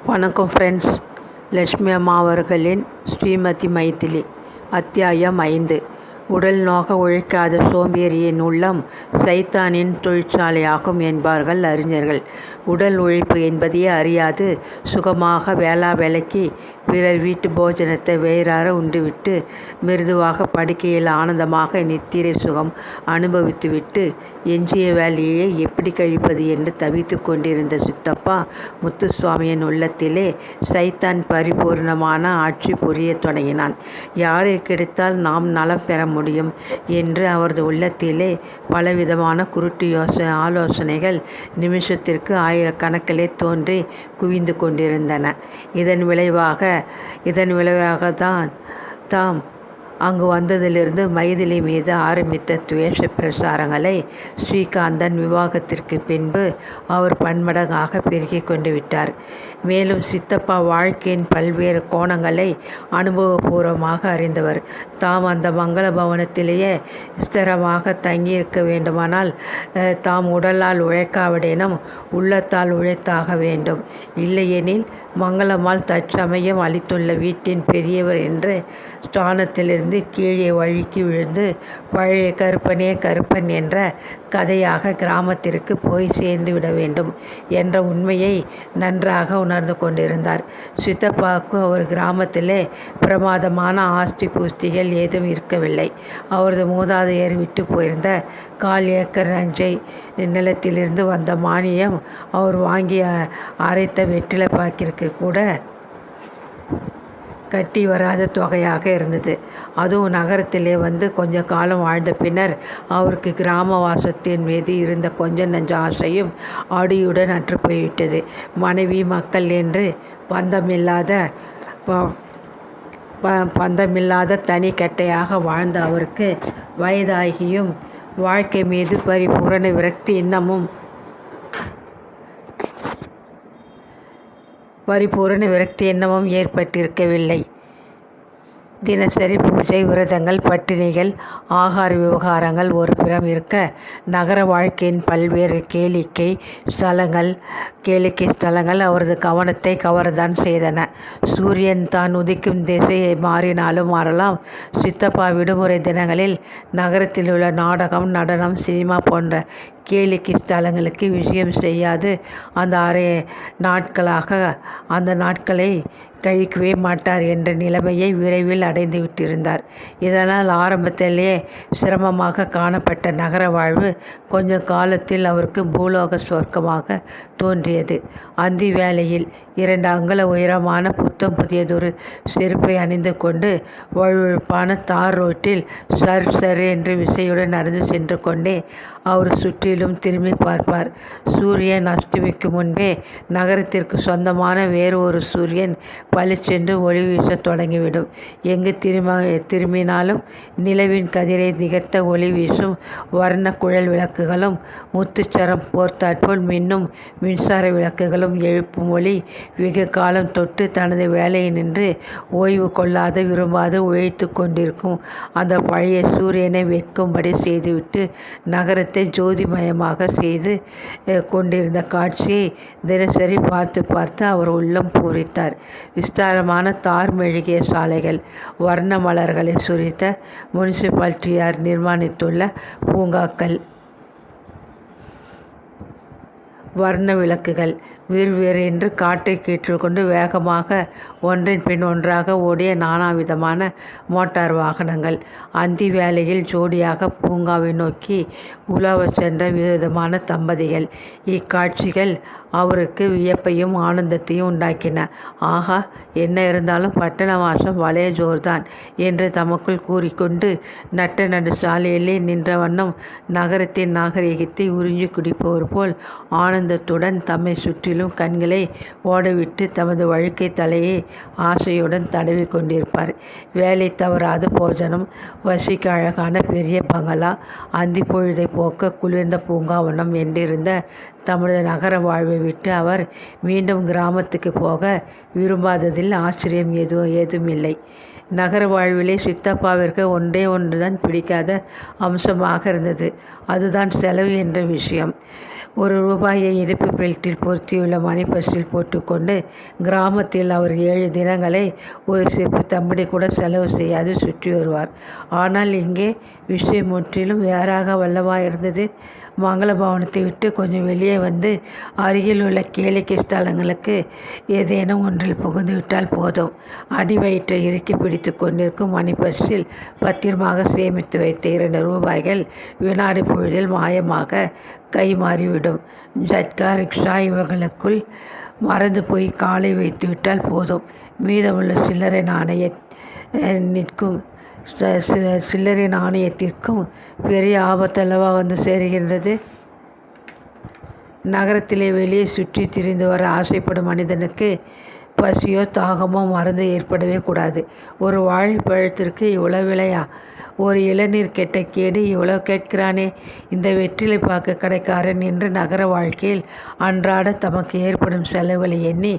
வணக்கம் ஃப்ரெண்ட்ஸ். லட்சுமி அம்மா அவர்களின் ஸ்ரீமதி மைதிலி. அத்தியாயம் 5. உடல் நோக உழைக்காத சோம்பேறியின் உள்ளம் சைத்தானின் தொழிற்சாலையாகும் என்பார்கள் அறிஞர்கள். உடல் உழைப்பு என்பதையே அறியாது சுகமாக வேளா வேலைக்கு பிறர் வீட்டு போஜனத்தை வயிறார உண்டுவிட்டு மிருதுவாக படுக்கையில் ஆனந்தமாக நித்திரை சுகம் அனுபவித்துவிட்டு எஞ்சிய வேலையை எப்படி கழிப்பது என்று தவித்து கொண்டிருந்த சித்தப்பா முத்துசுவாமியின் உள்ளத்திலே சைத்தான் பரிபூர்ணமான ஆட்சி புரியத் தொடங்கினான். யாரை கிடைத்தால் நாம் நலம் பெற முடியும் என்று அவரது உள்ளத்திலே பலவிதமான குருட்டு ஆலோசனைகள் நிமிஷத்திற்கு ஆயிரக்கணக்கிலே தோன்றி குவிந்து கொண்டிருந்தன. இதன் விளைவாகத்தான் தாம் அங்கு வந்ததிலிருந்து மைதிலி மீது ஆரம்பித்த துவேஷ பிரசாரங்களை ஸ்ரீகாந்தன் விவாகத்திற்கு பின்பு அவர் பன்மடங்காக பெருக்கிக் கொண்டு விட்டார். மேலும் சித்தப்பா வாழ்க்கையின் பல்வேறு கோணங்களை அனுபவபூர்வமாக அறிந்தவர். தாம் அந்த மங்கள பவனத்திலேயே ஸ்திரமாக தங்கியிருக்க வேண்டுமானால் தாம் உடலால் உழைக்காவிடனும் உள்ளத்தால் உழைத்தாக வேண்டும். இல்லையெனில் மங்களம்மாள் தற்சமயம் அளித்துள்ள வீட்டின் பெரியவர் என்ற ஸ்தானத்திலிருந்து கீழே வழுக்கி விழுந்து பழைய கருப்பனே கருப்பன் என்ற கதையாக கிராமத்திற்கு போய் சேர்ந்து விட வேண்டும் என்ற உண்மையை நன்றாக உணர்ந்து கொண்டிருந்தார். சித்தப்பாவுக்கு அவர் கிராமத்திலே பிரமாதமான ஆஸ்தி பூஸ்திகள் ஏதும் இருக்கவில்லை. அவரது மூதாதையர் விட்டு போயிருந்த 1/4 ஏக்கர் நஞ்சை நிலத்திலிருந்து வந்த மானியம் அவர் வாங்கி அரைத்த வெற்றிலை பாக்கிற்கு கூட கட்டி வராத தொகையாக இருந்தது. அதுவும் நகரத்திலே வந்து கொஞ்ச காலம் வாழ்ந்த பின்னர் அவருக்கு கிராம வாசத்தின் மீது இருந்த கொஞ்ச நஞ்ச ஆசையும் அடியுடன் அற்று போய்விட்டது. மனைவி மக்கள் என்று பந்தமில்லாத தனி கட்டையாக வாழ்ந்த அவருக்கு வயதாகியும் வாழ்க்கை மீது பரிபூரண விரக்தி இன்னமும் ஏற்பட்டிருக்கவில்லை. தினசரி பூஜை விரதங்கள் பட்டினிகள் ஆகார விவகாரங்கள் ஒரு புறம் இருக்க, நகர வாழ்க்கையின் பல்வேறு கேளிக்கை ஸ்தலங்கள் அவரது கவனத்தை கவரத்தான் செய்தன. சூரியன் தான் உதிக்கும் திசையை மாறினாலும் மாறலாம். சித்தப்பா விடுமுறை தினங்களில் நகரத்தில் உள்ள நாடகம், நடனம், சினிமா போன்ற கேளிக்கை ஸ்தலங்களுக்கு விஷயம் செய்யாது அந்த நாட்களை கழிக்கவே மாட்டார் என்ற நிலைமையை விரைவில் அடைந்து விட்டிருந்தார். இதனால் ஆரம்பத்திலேயே சிரமமாக காணப்பட்ட நகர வாழ்வு கொஞ்ச காலத்தில் அவருக்கு பூலோக சொர்க்கமாக தோன்றியது. அந்தி வேளையில் 2 அங்குல உயரமான புத்தம் புதியதொரு செருப்பை அணிந்து கொண்டு வழுவழுப்பான தார் ரோட்டில் சர் என்று விசையுடன் நடந்து சென்று கொண்டே அவர் சுற்றிலும் திரும்பி பார்ப்பார். சூரியன் அஸ்தமிக்கும் முன்பே நகரத்திற்கு சொந்தமான வேறு ஒரு சூரியன் பளிச்சென்று ஒளி வீசத் தொடங்கிவிடும். எங்கு திரும்பினாலும் நிலவின் கதிரை நிகழ்த்த ஒளி வீசும் வர்ண குழல் விளக்குகளும் முத்துச்சரம் போர்த்தாற்போல் மின்னும் மின்சார விளக்குகளும் எழுப்பும் ஒளி வெகு காலம் தொட்டு தனது வேலையை நின்று ஓய்வு கொள்ளாத விரும்பாது உழைத்து கொண்டிருக்கும் அந்த பழைய சூரியனை வெட்கும்படி செய்துவிட்டு நகரத்தை ஜோதிமயமாக செய்து கொண்டிருந்த காட்சியை தினசரி பார்த்து அவர் உள்ளம் பூரித்தார். விஸ்தாரமான தார் மெழுகிய சாலைகள், வர்ண மலர்களை சுரித்த முனிசிபாலிட்டியார் நிர்மாணித்துள்ள பூங்காக்கள், வர்ண விளக்குகள், விறுவிறென்று காற்றை கீற்றுக்கொண்டு வேகமாக ஒன்றின் பின் ஒன்றாக ஓடிய நானாவிதமான மோட்டார் வாகனங்கள், அந்தி வேளையில் ஜோடியாக பூங்காவை நோக்கி உலாவச் சென்ற விதவிதமான தம்பதிகள், இக்காட்சிகள் அவருக்கு வியப்பையும் ஆனந்தத்தையும் உண்டாக்கின. ஆகா, என்ன இருந்தாலும் பட்டண வாசம் வளைய ஜோர்தான் என்று தமக்குள் கூறிக்கொண்டு நட்ட நடு சாலையிலே நின்ற வண்ணம் நகரத்தின் நாகரிகத்தை உறிஞ்சி குடிப்பவர் போல் ஆனந்தத்துடன் தம்மை சுற்றிலும் கண்களை ஓடவிட்டு தமது வழுக்கை தலையை ஆசையுடன் தடவி கொண்டிருப்பார். வேலை தவறாத போஜனம், வசிக்க அழகான பெரிய பங்களா, அந்தி பொழுதை போக்க குளிர்ந்த பூங்காவனம் என்றிருந்த தமது நகர வாழ்வை விட்டு அவர் மீண்டும் கிராமத்துக்கு போக விரும்பாததில் ஆச்சரியம் ஏதுமில்லை. நகர வாழ்விலே சித்தப்பாவிற்கு ஒன்றுதான் பிடிக்காத அம்சமாக இருந்தது. அதுதான் செலவு என்ற விஷயம். ரூபாயை இடுப்பு பெல்ட்டில் பொருத்தியுள்ள மணிப்பர்ஸில் போட்டுக்கொண்டு கிராமத்தில் அவர் 7 தினங்களை ஒரு சிப்பு தம்படி கூட செலவு செய்யாது சுற்றி வருவார். ஆனால் இங்கே விஷயம் முற்றிலும் வேறாக வல்லவா இருந்தது. மங்கள பவனத்தை விட்டு கொஞ்சம் வெளியே வந்து அருகில் உள்ள கேளிக்கை ஸ்தலங்களுக்கு ஏதேனும் ஒன்றில் புகுந்து விட்டால் போதும், அடி வயிற்றை இறுக்கி பிடித்து கொண்டிருக்கும் மணிப்பர்ஸில் பத்திரமாக சேமித்து வைத்த 2 ரூபாய்கள் வினாடி பொழுதில் மாயமாக கை மாறிவிடும். ஜட்கா, ரிக்ஷா இவர்களுக்குள் மறந்து போய் காலை வைத்துவிட்டால் போதும், மீதமுள்ள சில்லறை நாணயத்திற்கும் பெரிய ஆபத்தல்லவா வந்து சேருகின்றது. நகரத்திலே வெளியே சுற்றி திரிந்து வர ஆசைப்படும் மனிதனுக்கு பசியோ தாகமோ மறந்து ஏற்படவே கூடாது. ஒரு வாழைப்பழத்திற்கு இவ்வளோ விலையா? ஒரு இளநீர் கெட்ட கேடு இவ்வளோ கேட்கிறானே. இந்த வெற்றிலை பாக்கு கடைக்காரன் என்று நகர வாழ்க்கையில் அன்றாட தமக்கு ஏற்படும் செலவுகளை எண்ணி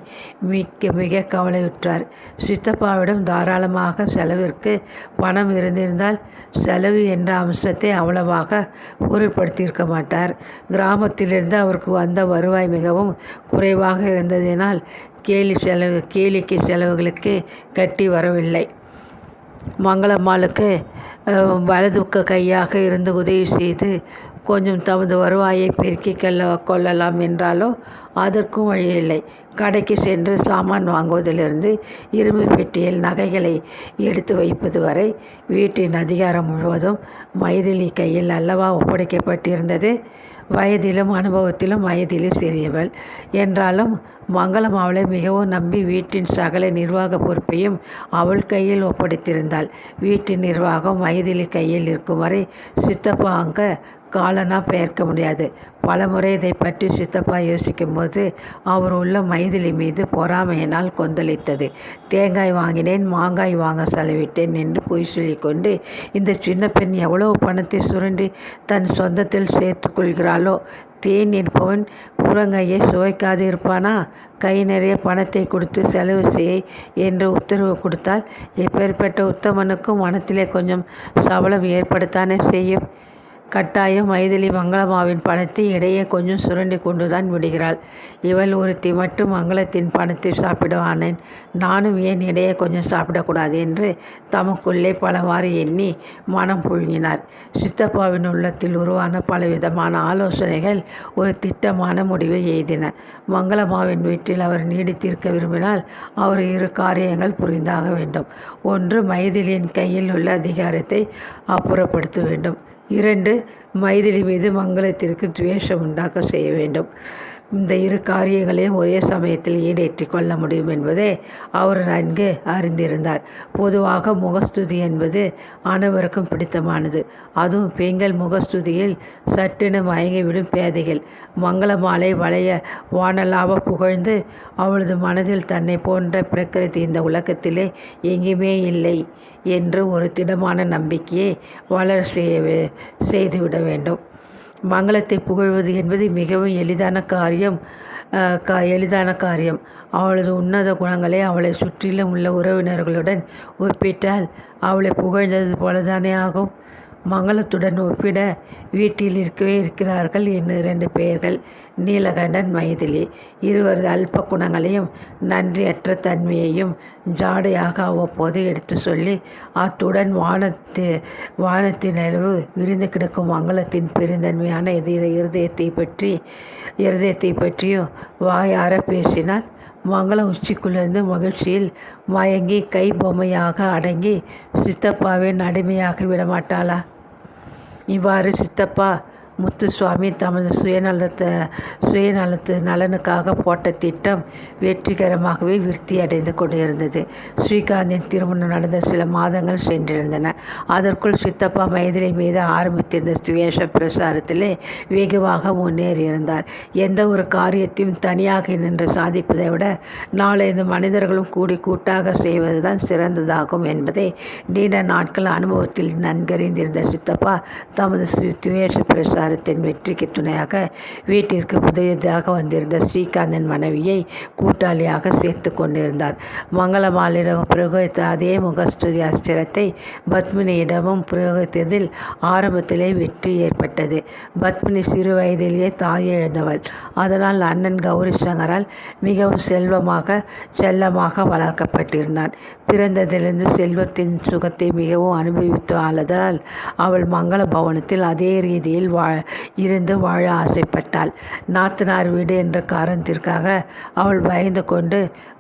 மிக மிக கவலையுற்றார். சித்தப்பாவிடம் தாராளமாக செலவிற்கு பணம் இருந்திருந்தால் செலவு என்ற அம்சத்தை அவ்வளவாக பொருட்படுத்தியிருக்க மாட்டார். கிராமத்திலிருந்து அவருக்கு வந்த வருவாய் மிகவும் குறைவாக இருந்ததினால் கேளிக்கை செலவுகளுக்கு கட்டி வரவில்லை. மங்களம்மாளுக்கு வலது கையாக இருந்து உதவி செய்து கொஞ்சம் தமது வருவாயை பெருக்கி கொள்ளலாம் என்றாலோ அதற்கும் வழியில்லை. கடைக்கு சென்று சாமான் வாங்குவதிலிருந்து இரும்பு பெட்டியில் நகைகளை எடுத்து வைப்பது வரை வீட்டின் அதிகாரம் முழுவதும் மைதிலி கையில் அல்லவா ஒப்படைக்கப்பட்டிருந்தது. வயதிலும் அனுபவத்திலும் வயதிலும் சிறியவள் என்றாலும் மங்களம் அவளை மிகவும் நம்பி வீட்டின் சகல நிர்வாக பொறுப்பையும் அவள் கையில் ஒப்படைத்திருந்தாள். வீட்டின் நிர்வாகம் மைதிலி கையில் இருக்கும் வரை சித்தப்பா அங்கே காலனா பெயர்க்க முடியாது. பலமுறை இதை பற்றி சித்தப்பா யோசிக்கும்போது அவர் உள்ள மைதிலி மீது பொறாமையினால் கொந்தளித்தது. தேங்காய் வாங்கினேன், மாங்காய் வாங்க செலவிட்டேன் என்று பொய் சொல்லிக்கொண்டு இந்த சின்ன பெண் எவ்வளவு பணத்தை சுரண்டி தன் சொந்தத்தில் சேர்த்து கொள்கிறாளோ. தேன் என்பவன் புறங்கையை சுவைக்காது இருப்பானா? கை நிறைய பணத்தை கொடுத்து செலவு செய் என்று உத்தரவு கொடுத்தால் எப்பேற்பட்ட உத்தமனுக்கும் மனத்திலே கொஞ்சம் சபலம் ஏற்படத்தானே செய்யும். கட்டாயம் மைதிலி மங்களம்மாவின் பணத்தை இடையே கொஞ்சம் சுரண்டி கொண்டுதான் விடுகிறாள். இவள் ஒருத்தி மட்டும் மங்களத்தின் பணத்தை சாப்பிடுவானேன், நானும் ஏன் இடையே கொஞ்சம் சாப்பிடக்கூடாது என்று தமக்குள்ளே பலவாறு எண்ணி மனம் புழுங்கினார். சித்தப்பாவின் உள்ளத்தில் உருவான பலவிதமான ஆலோசனைகள் ஒரு திட்டமான முடிவை எய்தின. மங்களம்மாவின் வீட்டில் அவர் நீடித்திருக்க விரும்பினால் அவர் 2 காரியங்கள் புரிந்தாக வேண்டும். 1, மைதிலியின் கையில் உள்ள அதிகாரத்தை அப்புறப்படுத்த வேண்டும். 2, மைதிலி மீது மங்களத்திற்கு துவேஷம் உண்டாக்க செய்ய வேண்டும். இந்த 2 காரியங்களையும் ஒரே சமயத்தில் ஈடேற்றி கொள்ள முடியும் என்பதை அவர் நன்கு அறிந்திருந்தார். பொதுவாக முகஸ்துதி என்பது அனைவருக்கும் பிடித்தமானது. அதுவும் பெண்கள் முகஸ்துதியில் சட்டென மயங்கிவிடும் பேதைகள். மங்களமாலை வளைய வானலாக புகழ்ந்து அவளது மனதில் தன்னை போன்ற பிரகிருதி இந்த உலகத்திலே எங்குமே இல்லை என்று ஒரு திடமான நம்பிக்கையை வளர செய்துவிட வேண்டும். மங்களத்தை புகழ்வது என்பது மிகவும் எளிதான காரியம். அவளது உன்னத குணங்களை அவளை சுற்றிலும் உள்ள உறவினர்களுடன் ஒப்பிட்டால் அவளை புகழ்ந்தது போலதானே ஆகும். மங்களத்துடன் ஒப்பிட வீட்டில் இருக்கிறார்கள் இன்னும் 2 பெயர்கள், நீலகண்டன், மைதிலி. இருவரது அல்ப குணங்களையும் நன்றியற்ற தன்மையையும் ஜாடையாக அவ்வப்போது எடுத்து சொல்லி அத்துடன் வானத்தின் அளவு விரிந்து கிடக்கும் மங்களத்தின் பெருந்தன்மையான இருதயத்தை பற்றியும் வாயார பேசினால் மங்களம் உச்சிக்குள்ளிருந்து மகிழ்ச்சியில் மயங்கி கை பொம்மையாக அடங்கி சித்தப்பாவின் அடிமையாகி விடமாட்டாளா? இவ்வாறு சித்தப்பா முத்துசுவாமி தமது சுயநலத்து நலனுக்காக போட்ட திட்டம் வெற்றிகரமாகவே விருத்தி அடைந்து கொண்டிருந்தது. ஸ்ரீகாந்தின் திருமணம் நடந்த சில மாதங்கள் சென்றிருந்தன. அதற்குள் சித்தப்பா மைதிலி மீது ஆரம்பித்திருந்த துவேஷ பிரசாரத்திலே வெகுவாக முன்னேறியிருந்தார். எந்த ஒரு காரியத்தையும் தனியாக நின்று சாதிப்பதை விட 4-5 மனிதர்களும் கூட்டாக செய்வதுதான் சிறந்ததாகும் என்பதை நீண்ட நாட்கள் அனுபவத்தில் நன்கறிந்திருந்த சித்தப்பா தமது துவேஷ பிரசார பிரச்சாரத்தின் வெற்றிக்கு துணையாக வீட்டிற்கு புதியதாக வந்திருந்த ஸ்ரீகாந்தன் மனைவியை கூட்டாளியாக சேர்த்து கொண்டிருந்தார். மங்களம்மாளிடம் பிரயோகித்த அதே முகஸ்துதி அஸ்திரத்தை பத்மினியிடமும் பிரயோகித்ததில் ஆரம்பத்திலே வெற்றி ஏற்பட்டது. பத்மினி சிறு வயதிலேயே தாய் இழந்தவள். அதனால் அண்ணன் கௌரி சங்கரால் மிகவும் செல்லமாக வளர்க்கப்பட்டிருந்தான். பிறந்ததிலிருந்து செல்வத்தின் சுகத்தை மிகவும் அனுபவித்தால் அவள் மங்கள பவனத்தில் அதே ரீதியில் இருந்து வாழ ஆசைப்பட்டாள். நாத்தனார் வீடு என்ற காரணத்திற்காக அவள் பயந்து கொண்டு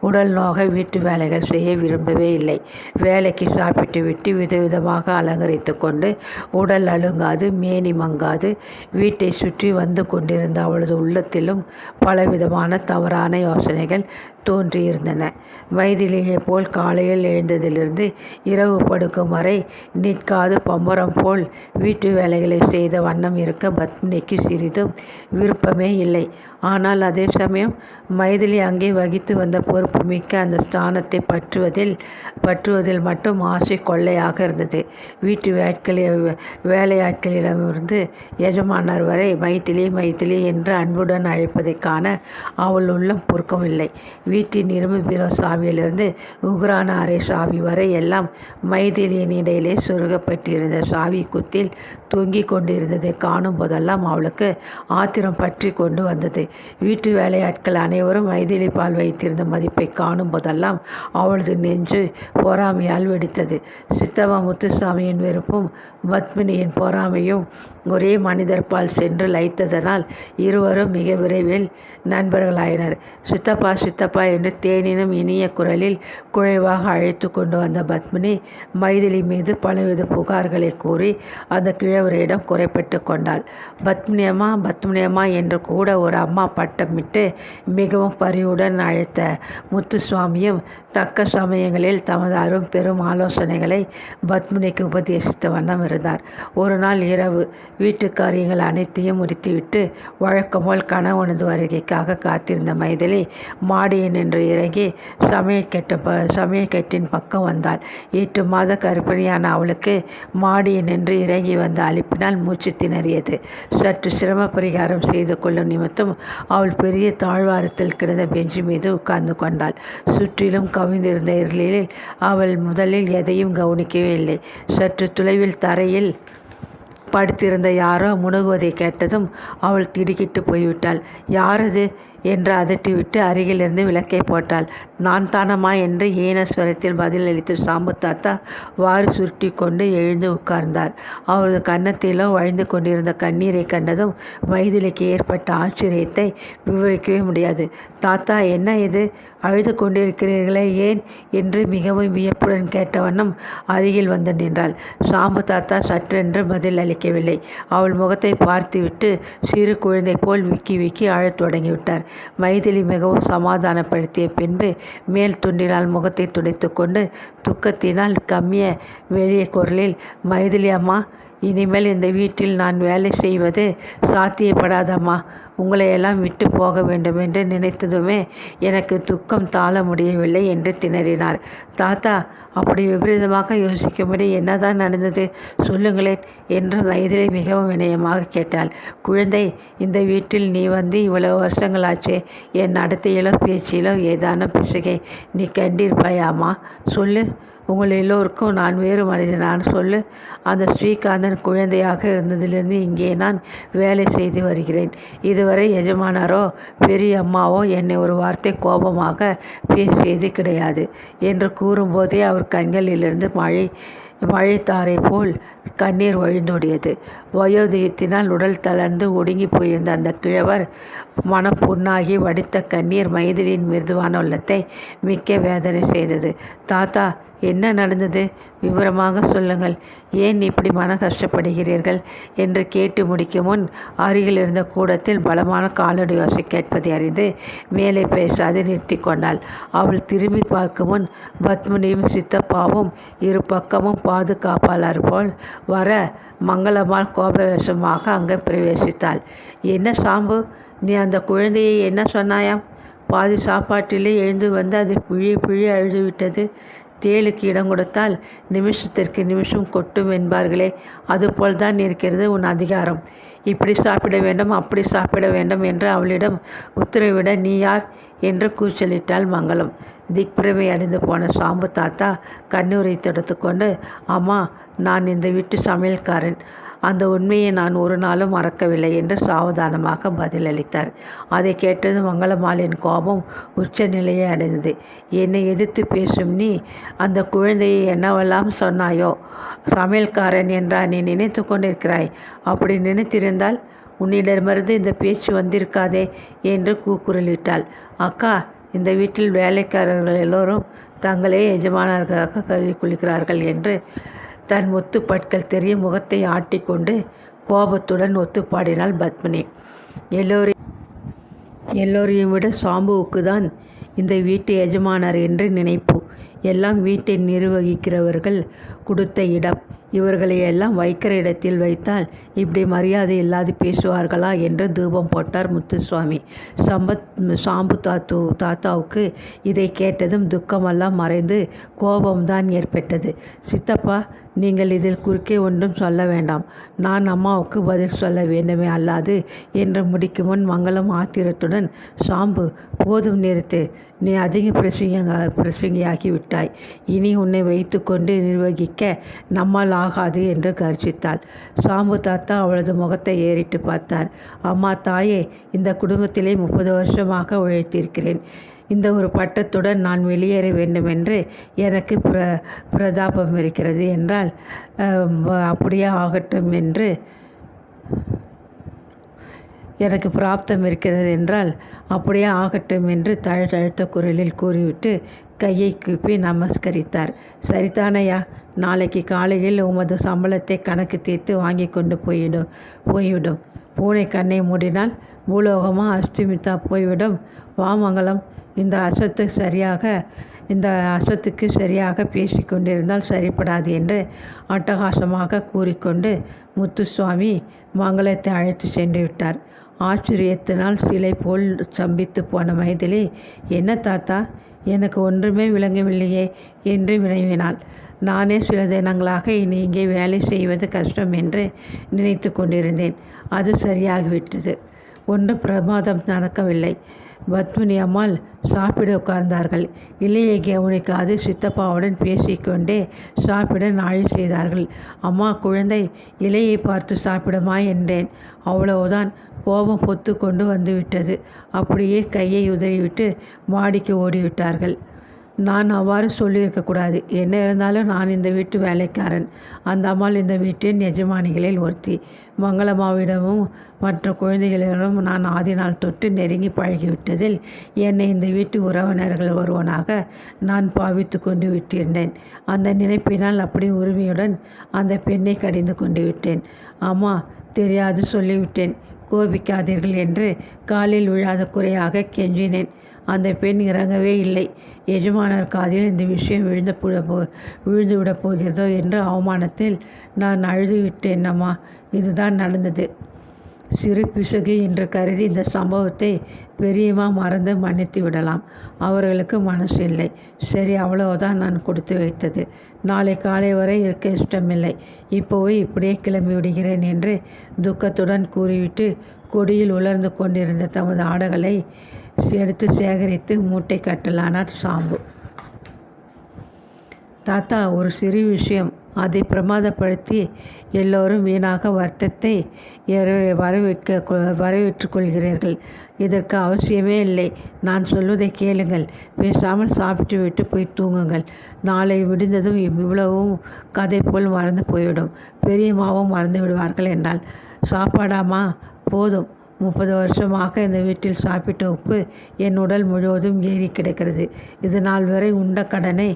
உடல் நோக வீட்டு வேலைகள் செய்ய விரும்பவே இல்லை. வேலைக்கு சாப்பிட்டு விட்டு விதவிதமாக அலங்கரித்து கொண்டு உடல் அழுங்காது மேனி மங்காது வீட்டை சுற்றி வந்து கொண்டிருந்த அவளது உள்ளத்திலும் பலவிதமான தவறான யோசனைகள் தோன்றியிருந்தன. மைதிலியை போல் காலையில் எழுந்ததிலிருந்து இரவு படுக்கும் வரை நிற்காது பம்பரம் போல் வீட்டு வேலைகளை செய்த வண்ணம் இருக்க பத்மினிக்கு சிறிதும் விருப்பமே இல்லை. ஆனால் அதே சமயம் மைதிலி அங்கே வகித்து வந்த பொறுப்பு மிக்க அந்த ஸ்தானத்தை பற்றுவதில் மட்டும் ஆசை கொள்ளையாக இருந்தது. வீட்டு வேலையாட்களிடமிருந்து எஜமானர் வரை மைதிலி என்று அன்புடன் அழைப்பதை காண அவள் உள்ளம் பொறுக்கவில்லை. வீட்டின் இரும்பு பீரோ சாவியிலிருந்து உக்ரான அறை சாவி வரை எல்லாம் மைதிலியின் இடையிலே சொருகப்பட்டிருந்த சாவி குத்தில் தொங்கிக் கொண்டிருந்ததை காணும் போதெல்லாம் அவளுக்கு ஆத்திரம் பற்றி கொண்டு வந்தது. வீட்டு வேலையாட்கள் அனைவரும் மைதிலி பால் வைத்திருந்த மதிப்பை காணும் போதெல்லாம் அவளது நெஞ்சு பொறாமையால் வெடித்தது. சித்தம்மா முத்துசாமியின் வெறுப்பும் பத்மினியின் பொறாமையும் ஒரே மனிதர் பால் சென்று லயித்ததனால் இருவரும் மிக விரைவில் நண்பர்களாயினர். சித்தப்பா என்று தேனினும் இனிய குரலில் குழைவாக அழைத்து கொண்டு வந்த பத்மினி மைதிலி மீது பலவித புகார்களை கூறி அந்த கிழவரிடம் குறைப்பட்டு கொண்டாள். பத்மினியம்மா என்று கூட ஒரு அம்மா பட்டமிட்டு மிகவும் பரிவுடன் அழைத்த முத்துசுவாமியும் தக்க சமயங்களில் தமது அரும் பெரும் ஆலோசனைகளை பத்மினிக்கு உபதேசித்த வண்ணம் இருந்தார். ஒரு நாள் இரவு வீட்டு காரியங்கள் அனைத்தையும் முடித்துவிட்டு வழக்கம்போல் கணவனது வருகைக்காக காத்திருந்த மைதிலி மாடியில் நின்று இறங்கி சமையற்கட்டின் பக்கம் வந்தாள். 8 மாத கர்ப்பிணியான அவளுக்கு மாடியில் நின்று இறங்கி வந்த அலுப்பினால் மூச்சு திணறியது. சற்று சிரம பரிகாரம் செய்து கொள்ளும் நிமித்தம் அவள் பெரிய தாழ்வாரத்தில் கிடந்த பெஞ்சு மீது உட்கார்ந்து கொண்டாள். சுற்றிலும் கவிழ்ந்திருந்த இருளில் அவள் முதலில் எதையும் கவனிக்கவே இல்லை. சற்று தொலைவில் தரையில் படுத்திருந்த யாரோ முணுகுவதை கேட்டதும் அவள் திடுக்கிட்டு போய்விட்டாள். யாரது என்று அதட்டிவிட்டு அருகிலிருந்து விளக்கை போட்டாள். நான் தானம்மா என்று ஈனஸ்வரத்தில் பதிலளித்து சாம்பு தாத்தா வாரி சுருட்டி கொண்டு எழுந்து உட்கார்ந்தார். அவரது கன்னத்திலோ வழிந்து கொண்டிருந்த கண்ணீரை கண்டதும் மைதிலிக்கு ஏற்பட்ட ஆச்சரியத்தை விவரிக்கவே முடியாது. தாத்தா, என்ன இது? அழுது கொண்டிருக்கிறீர்களே, ஏன் என்று மிகவும் வியப்புடன் கேட்ட வண்ணம் அருகில் வந்து நின்றாள். சாம்பு தாத்தா சற்றென்று பதில் அளிக்கவில்லை. அவள் முகத்தை பார்த்துவிட்டு சிறு குழந்தை போல் விக்கி அழத் தொடங்கிவிட்டார். மைதிலி மிகவும் சமாதானப்படுத்திய பின்பு மேல் துண்டினால் முகத்தை துடைத்து கொண்டு துக்கத்தினால் கம்மிய வெளிய குரலில், மைதிலி அம்மா, இனிமேல் இந்த வீட்டில் நான் வேலை செய்வது சாத்தியப்படாதம்மா. உங்களையெல்லாம் விட்டு போக வேண்டும் என்று நினைத்ததுமே எனக்கு துக்கம் தாழ முடியவில்லை என்று திணறினார். தாத்தா, அப்படி விபரீதமாக யோசிக்கும்படி என்னதான் நடந்தது? சொல்லுங்களேன் என்று மைதிலி மிகவும் வினயமாக கேட்டாள். குழந்தை, இந்த வீட்டில் நீ வந்து இவ்வளவு வருஷங்களாச்சே. என் நடத்தையிலோ பேச்சிலோ ஏதான பிசகை நீ கண்டிருப்பாயாமா? சொல்லு. உங்கள் எல்லோருக்கும் நான் வேறு மனிதனான சொல்லு. அந்த ஸ்ரீகாந்தன் குழந்தையாக இருந்ததிலிருந்து இங்கே நான் வேலை செய்து வருகிறேன். இதுவரை எஜமானரோ பெரிய அம்மாவோ என்னை ஒரு வார்த்தை கோபமாக பேசியது கிடையாது என்று கூறும்போதே அவர் கண்களிலிருந்து மழைத்தாரை போல் கண்ணீர் வழிந்தோடியது. வயோதிகத்தினால் உடல் தளர்ந்து ஒடுங்கி போயிருந்த அந்த கிழவர் மனம் புண்ணாகி வடித்த கண்ணீர் மைதிலியின் மிருதுவான உள்ளத்தை மிக்க வேதனை செய்தது. தாத்தா, என்ன நடந்தது? விவரமாக சொல்லுங்கள். ஏன் இப்படி மன கஷ்டப்படுகிறீர்கள் என்று கேட்டு முடிக்கும் முன் அருகில் இருந்த கூடத்தில் பலமான காலடி ஓசை கேட்பதை அறிந்து மேலே பேசாது நிறுத்தி கொண்டாள். அவள் திரும்பி பார்க்கும் முன் பத்மினியும் சித்தப்பாவும் இரு பக்கமும் பாதுகாப்பாளர் போல் வர மங்களம்மாள் கோபவசமாக அங்கே பிரவேசித்தாள். என்ன சாம்பு, நீ அந்த குழந்தையை என்ன சொன்னாயாம்? பாதி சாப்பாட்டிலே எழுந்து வந்து அது பிழி அழுதுவிட்டது. தேளுக்கு இடம் கொடுத்தால் நிமிஷத்திற்கு நிமிஷம் கொட்டும் என்பார்களே, அதுபோல்தான் இருக்கிறது உன் அதிகாரம். இப்படி சாப்பிட வேண்டும், அப்படி சாப்பிட வேண்டும் என்று அவளிடம் உத்தரவிட நீ யார் என்று கூச்சலிட்டாள் மங்களம். திக்பிரமை அடைந்து போன சாம்பு தாத்தா கண்ணீரை தடுத்து கொண்டு, அம்மா, நான் இந்த வீட்டு சமையல்காரன். அந்த உண்மையை நான் ஒரு நாளும் மறக்கவில்லை என்று சாவதானமாக பதிலளித்தார். அதை கேட்டது மங்களம்மாளின் கோபம் உச்ச நிலையை அடைந்தது. என்னை எதிர்த்து பேசும் நீ அந்த குழந்தையை என்னவெல்லாம் சொன்னாயோ? சமையல்காரன் என்றா நீ நினைத்து கொண்டிருக்கிறாய்? அப்படி நினைத்திருந்தால் உன்னிடமிருந்து இந்த பேச்சு வந்திருக்காதே என்று கூக்குரலிட்டாள். அக்கா, இந்த வீட்டில் வேலைக்காரர்கள் எல்லோரும் தங்களே எஜமானர்களாக கருதி கொள்கிறார்கள் என்று தன் முத்துப்பற்கள் தெரிய முகத்தை ஆட்டிக்கொண்டு கோபத்துடன் ஒத்துப்பாடினாள் பத்மினி. எல்லோரையும் விட சாம்புவுக்கு தான் இந்த வீட்டு எஜமானர் என்று நினைப்பு. எல்லாம் வீட்டை நிர்வகிக்கிறவர்கள் கொடுத்த இடம். இவர்களை எல்லாம் வைக்கிற இடத்தில் வைத்தால் இப்படி மரியாதை இல்லாது பேசுவார்களா என்று தூபம் போட்டார் முத்துசுவாமி. சாம்பு தாத்தாவுக்கு இதை கேட்டதும் துக்கமெல்லாம் மறைந்து கோபம்தான் ஏற்பட்டது. சித்தப்பா, நீங்கள் இதில் குறுக்கே ஒன்றும் சொல்ல வேண்டாம். நான் அம்மாவுக்கு பதில் சொல்ல வேண்டுமே அல்லாது என்று முடிக்கும் முன் மங்களம் ஆத்திரத்துடன், சாம்பு, போதும் நிறுத்து. நீ அதிக பிரசங்கியாகி விட்டாய். இனி உன்னை வைத்து கொண்டு நிர்வகிக்க நம்மால் ஆகாது என்று கர்ஜித்தாள். சாம்பு தாத்தா அவளது முகத்தை ஏறிட்டு பார்த்தார். அம்மா தாயே, இந்த குடும்பத்திலே 30 வருஷமாக உழைத்திருக்கிறேன். இந்த ஒரு பட்டத்துடன் நான் வெளியேற வேண்டுமென்று எனக்கு பிரதாபம் இருக்கிறது என்றால் அப்படியே ஆகட்டும் என்று எனக்கு பிராப்தம் இருக்கிறது என்றால் அப்படியே ஆகட்டும் என்று தழுத்த குரலில் கூறிவிட்டு கையை கூப்பி நமஸ்கரித்தார். சரிதானையா, நாளைக்கு காலையில் உமது சம்பளத்தை கணக்கு தீர்த்து வாங்கி கொண்டு போய்விடும். பூனை கண்ணை மூடினால் பூலோகமாக அஸ்திமித்தா போய்விடும். வாமங்கலம், இந்த அசத்துக்கு சரியாக பேசிக்கொண்டிருந்தால் சரிப்படாது என்று அட்டகாசமாக கூறிக்கொண்டு முத்துசுவாமி மங்களத்தை அழைத்து சென்று விட்டார். ஆச்சரியத்தினால் சிலை போல் ஸ்தம்பித்து போன மைதிலி, என்ன தாத்தா, எனக்கு ஒன்றுமே விளங்கவில்லையே என்று வினவினாள். நானே சில தினங்களாக இனி இங்கே வேலை செய்வது கஷ்டம் என்று நினைத்து கொண்டிருந்தேன். அது சரியாகிவிட்டது. ஒன்றும் பிரமாதம் நடக்கவில்லை. பத்மினி அம்மாள் சாப்பிட உட்கார்ந்தார்கள். இலையை கவனிக்காது சித்தப்பாவுடன் பேசிக்கொண்டே சாப்பிட நாழி செய்தார்கள். அம்மா, குழந்தை இலையை பார்த்து சாப்பிடுமா என்றேன். அவ்வளவுதான். கோபம் பொத்து கொண்டு வந்துவிட்டது. அப்படியே கையை உதறிவிட்டு மாடிக்கு ஓடிவிட்டார்கள். நான் அவ்வாறு சொல்லியிருக்கக்கூடாது. என்ன இருந்தாலும் நான் இந்த வீட்டு வேலைக்காரன். அந்த அம்மாள் இந்த வீட்டின் எஜமானிகளில் ஒருத்தி. மங்களம்மாவிடமும் மற்ற குழந்தைகளிடம் நான் ஆதி நாள் தொட்டு நெருங்கி பழகிவிட்டதில் என்னை இந்த வீட்டு உறவினர்கள் ஒருவனாக நான் பாவித்து கொண்டு விட்டிருந்தேன். அந்த நினைப்பினால் அப்படி உரிமையுடன் அந்த பெண்ணை கடிந்து கொண்டு விட்டேன். அம்மா, தெரியாது சொல்லிவிட்டேன், கோபிக்காதீர்கள் என்று காலில் விழாத குறையாக கெஞ்சினேன். அந்த பெண் இறங்கவே இல்லை. எஜமானர் காதில் இந்த விஷயம் விழுந்துவிடப் போகிறதோ என்ற அவமானத்தில் நான் அழுது விட்டேன். அம்மா, இதுதான் நடந்தது. சிறு பிசகு என்று கருதி இந்த சம்பவத்தை பெரியம்மா மறந்து மன்னித்து விடலாம். அவர்களுக்கு மனசு இல்லை. சரி, அவ்வளவுதான் நான் கொடுத்து வைத்தது. நாளை காலை வரை இருக்க இஷ்டமில்லை. இப்போவே இப்படியே கிளம்பி விடுகிறேன் என்று துக்கத்துடன் கூறிவிட்டு கொடியில் உலர்ந்து கொண்டிருந்த தமது ஆடைகளை எடுத்து சேகரித்து மூட்டை கட்டலானார் சாம்பு. தாத்தா, ஒரு சிறு விஷயம். அதை பிரமாதப்படுத்தி எல்லோரும் வீணாக வருத்தத்தை வரவேற்றுக் கொள்கிறீர்கள். இதற்கு அவசியமே இல்லை. நான் சொல்வதை கேளுங்கள். பேசாமல் சாப்பிட்டு விட்டு போய் தூங்குங்கள். நாளை விடுந்ததும் இவ்வளவும் கதை போல் மறந்து போய்விடும். பெரியம்மாவும் மறந்து விடுவார்கள் என்றால். சாப்பாடாமா? போதும். 30 வருஷமாக இந்த வீட்டில் சாப்பிட்ட உப்பு என் உடல் முழுவதும் ஏறி கிடக்கிறது. இது நாள் வரை உண்ட கடனை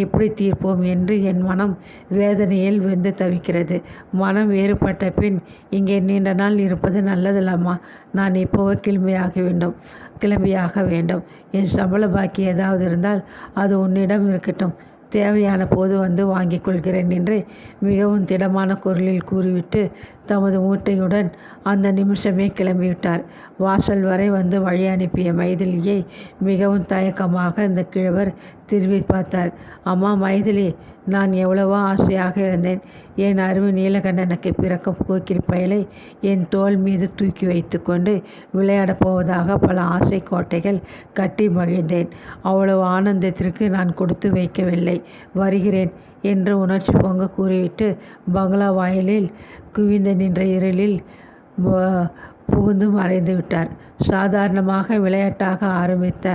எப்படி தீர்ப்போம் என்று என் மனம் வேதனையில் வெந்து தவிக்கிறது. மனம் வேறுபட்ட பின் இங்கே நீண்ட நாள் இருப்பது நல்லதில்லம்மா. நான் இப்போவே கிளம்பியாக வேண்டும். என் சம்பள பாக்கி ஏதாவது இருந்தால் அது உன்னிடம் இருக்கட்டும். தேவையான போது வந்து வாங்கிக் கொள்கிறேன் என்று மிகவும் திடமான குரலில் கூறிவிட்டு தமது மூட்டையுடன் அந்த நிமிஷமே கிளம்பிவிட்டார். வாசல் வரை வந்து வழி அனுப்பிய மைதிலியை மிகவும் தயக்கமாக இந்த கிழவர் திரும்பி பார்த்தார். அம்மா மைதிலி, நான் எவ்வளவோ ஆசையாக இருந்தேன். என் அருமை நீலகண்டனுக்கு பிறக்கும் கோக்கில் பயலை என் தோள் மீது தூக்கி வைத்து கொண்டு விளையாடப் போவதாக பல ஆசை கோட்டைகள் கட்டி மகிழ்ந்தேன். அவ்வளவு ஆனந்தத்திற்கு நான் கொடுத்து வைக்கவில்லை. வருகிறேன் என்று உணர்ச்சி பொங்க கூறிவிட்டு பங்களா வாயிலில் குவிந்து நின்ற இருளில் புகுந்து மறைந்து விட்டார். சாதாரணமாக விளையாட்டாக ஆரம்பித்த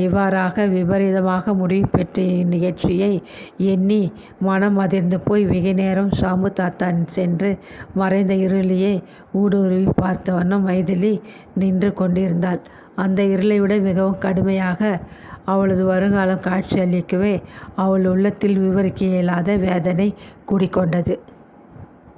இவ்வாறாக விபரீதமாக முடிவு பெற்ற இந்நிகழ்ச்சியை எண்ணி மனம் அதிர்ந்து போய் வெகு நேரம் சாம்பு தாத்தான் சென்று மறைந்த இருளியே ஊடுருவி பார்த்த வண்ணம் மைதிலி நின்று கொண்டிருந்தாள். அந்த இருளை விட மிகவும் கடுமையாக அவளது வருங்காலம் காட்சி அளிக்கவே அவள் உள்ளத்தில் விவரிக்க இயலாத வேதனை குடிக்கொண்டது.